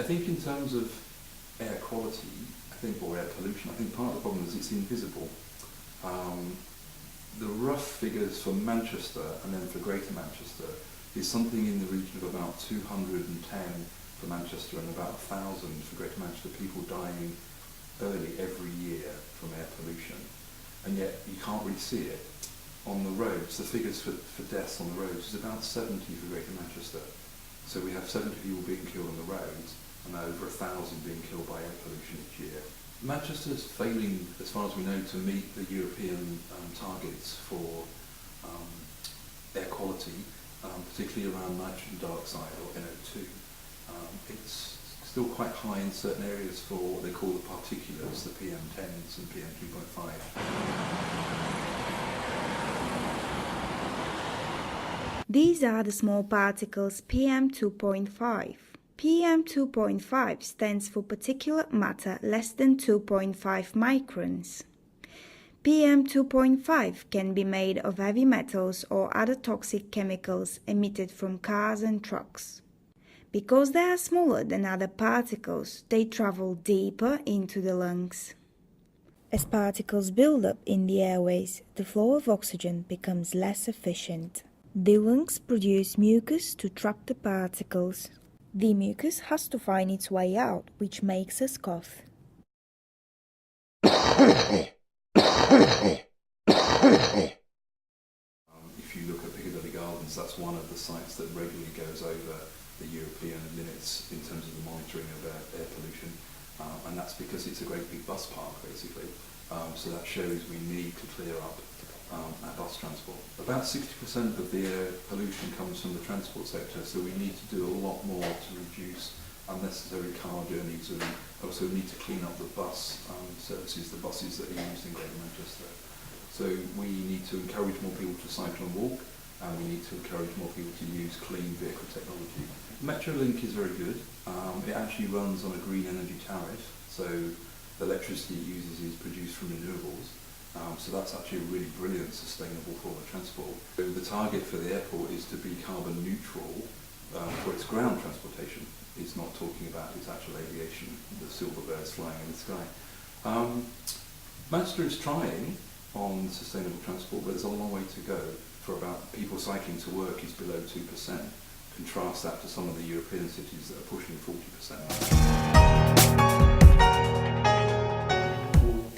think in terms of air quality, or air pollution, I think part of the problem is it's invisible. The rough figures for Manchester and then for Greater Manchester is something in the region of about 210 for Manchester and about 1,000 for Greater Manchester, people dying early every year from air pollution. And yet you can't really see it. On the roads, the figures for deaths on the roads is about 70 for Greater Manchester. So we have 70 people being killed on the roads and over 1,000 being killed by air pollution each year. Manchester's failing, as far as we know, to meet the European targets for air quality, particularly around nitrogen dioxide or NO2. It's still quite high in certain areas for what they call the particulates, the PM10s and PM2.5. These are the small particles PM2.5. PM2.5 stands for particulate matter less than 2.5 microns. PM2.5 can be made of heavy metals or other toxic chemicals emitted from cars and trucks. Because they are smaller than other particles, they travel deeper into the lungs. As particles build up in the airways, the flow of oxygen becomes less efficient. The lungs produce mucus to trap the particles. The mucus has to find its way out, which makes us cough. If you look at Piccadilly Gardens, that's one of the sites that regularly goes over the European limits in terms of the monitoring of air pollution, and that's because it's a great big bus park basically, so that shows we need to clear up our bus transport. About 60% of the air pollution comes from the transport sector, so we need to do a lot more to reduce unnecessary car journeys, and also need to clean up the bus services, the buses that are used in Greater Manchester. So we need to encourage more people to cycle and walk, and we need to encourage more people to use clean vehicle technology. Metrolink is very good. It actually runs on a green energy tariff, so the electricity it uses is produced from renewables. So that's actually a really brilliant, sustainable form of transport. So the target for the airport is to be carbon neutral for its ground transportation. It's not talking about its actual aviation, the silver birds flying in the sky. Manchester is trying on sustainable transport, but there's a long way to go. For about people cycling to work is below 2%. Contrast that to some of the European cities that are pushing 40%.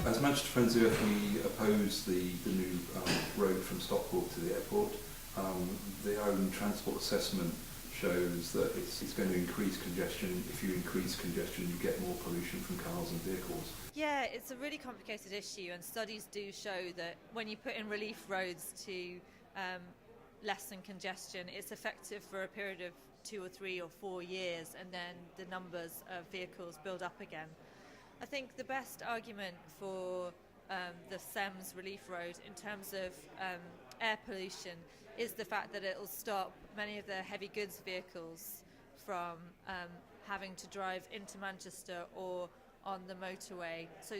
As Manchester Friends of the Earth, we oppose the new road from Stockport to the airport. Their own transport assessment shows that it's going to increase congestion. If you increase congestion, you get more pollution from cars and vehicles. Yeah, it's a really complicated issue, and studies do show that when you put in relief roads to lessen congestion, it's effective for a period of 2 or 3 or 4 years, and then the numbers of vehicles build up again. I think the best argument for the Thames Relief Road in terms of air pollution is the fact that it will stop many of the heavy goods vehicles from having to drive into Manchester or on the motorway. So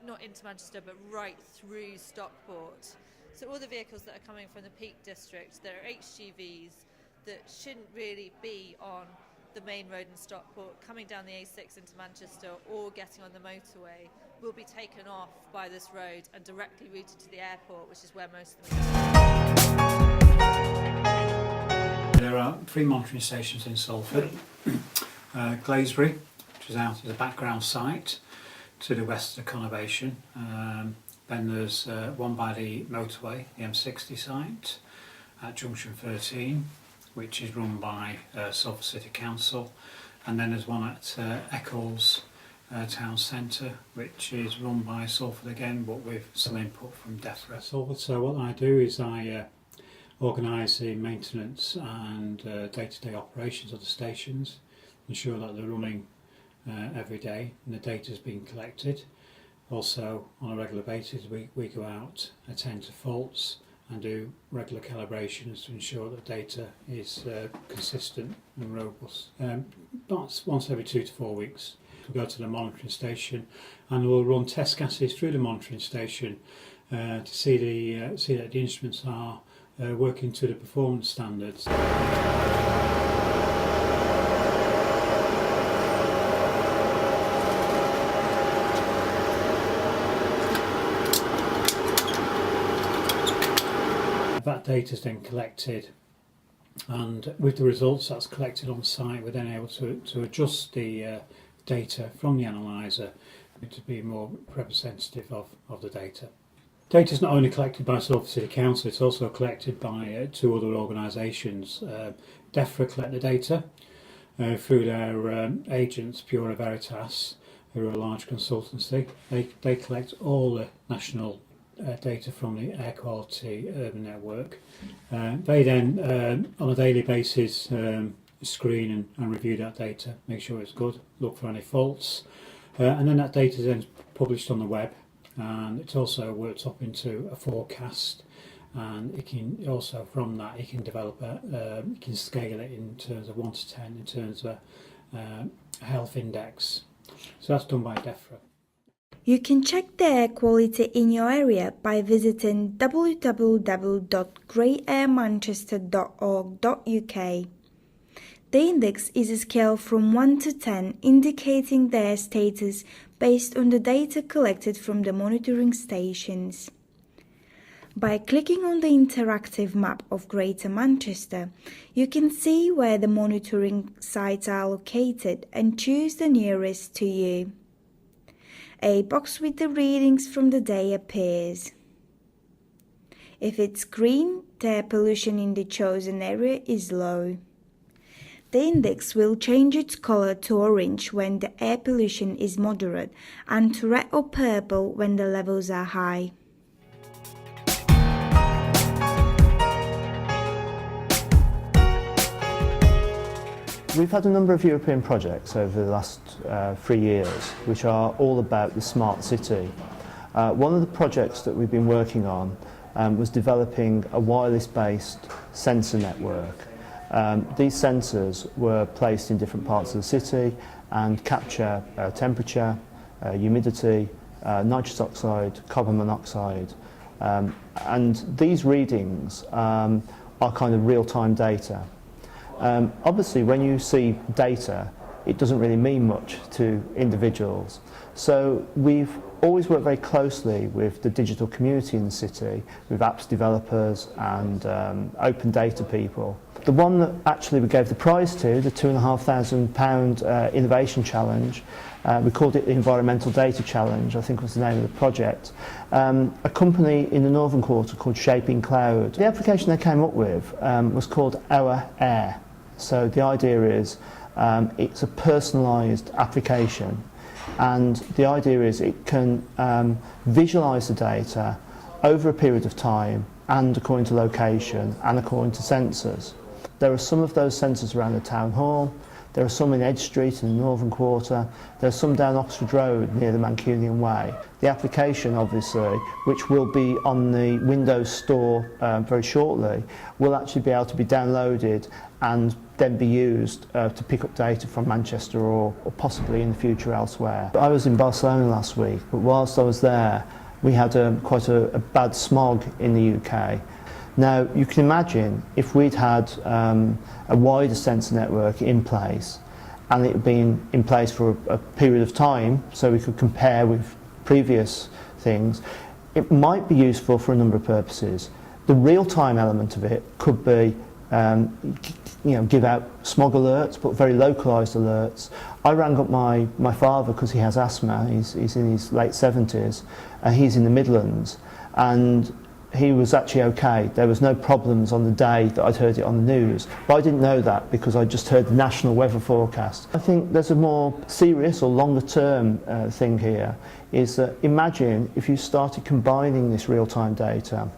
not into Manchester, but right through Stockport. So all the vehicles that are coming from the Peak District, that are HGVs, that shouldn't really be on the main road in Stockport, coming down the A6 into Manchester or getting on the motorway, will be taken off by this road and directly routed to the airport, which is where most of them are. There are 3 monitoring stations in Salford. Glaisbury, which is out as a background site to the west of the conurbation. Then there's one by the motorway, the M60 site at junction 13, which is run by Salford City Council, and then there's one at Eccles Town Centre, which is run by Salford again, but with some input from DEFRA. Salford. So what I do is I organise the maintenance and day-to-day operations of the stations, ensure that they're running every day and the data is being collected. Also, on a regular basis, we go out, attend to faults and do regular calibrations to ensure that data is consistent and robust. Once every 2 to 4 weeks, we'll go to the monitoring station and we'll run test gases through the monitoring station to see that the instruments are working to the performance standards. that data is then collected, and with the results that's collected on site, we're then able to adjust the data from the analyzer to be more representative of the data. Data is not only collected by Salford City Council, it's also collected by two other organisations. DEFRA collect the data through their agents, Pura Veritas, who are a large consultancy. They collect all the national data from the Air Quality Urban Network. They then, on a daily basis, screen and review that data, make sure it's good, look for any faults, and then that data is then published on the web, and it's also worked up into a forecast, and it can also, from that, you can develop you can scale it in terms of 1 to 10 in terms of a health index. So that's done by DEFRA. You can check the air quality in your area by visiting www.greatairmanchester.org.uk. The index is a scale from 1 to 10, indicating the air status based on the data collected from the monitoring stations. By clicking on the interactive map of Greater Manchester, you can see where the monitoring sites are located and choose the nearest to you. A box with the readings from the day appears. If it's green, the air pollution in the chosen area is low. The index will change its colour to orange when the air pollution is moderate and to red or purple when the levels are high. We've had a number of European projects over the last 3 years which are all about the smart city. One of the projects that we've been working on was developing a wireless-based sensor network. These sensors were placed in different parts of the city and capture temperature, humidity, nitrous oxide, carbon monoxide, and these readings are kind of real-time data. Obviously, when you see data, it doesn't really mean much to individuals. So we've always worked very closely with the digital community in the city, with apps developers and open data people. The one that actually we gave the prize to, the £2,500 Innovation Challenge, we called it the Environmental Data Challenge, I think was the name of the project. A company in the Northern Quarter called Shaping Cloud. The application they came up with was called Our Air. So the idea is it's a personalised application, and the idea is it can visualise the data over a period of time and according to location and according to sensors. There are some of those sensors around the town hall. There are some in Edge Street in the Northern Quarter. There are some down Oxford Road near the Mancunian Way. The application, obviously, which will be on the Windows Store very shortly, will actually be able to be downloaded and then be used to pick up data from Manchester or possibly in the future elsewhere. I was in Barcelona last week, but whilst I was there, we had quite a bad smog in the UK. Now, you can imagine if we'd had a wider sensor network in place and it had been in place for a period of time so we could compare with previous things, it might be useful for a number of purposes. The real-time element of it could be give out smog alerts, but very localised alerts. I rang up my father because he has asthma, he's in his late 70s, he's in the Midlands, and he was actually okay. There was no problems on the day that I'd heard it on the news. But I didn't know that because I just heard the national weather forecast. I think there's a more serious or longer term thing here, is that imagine if you started combining this real-time data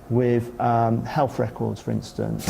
with health records, for instance.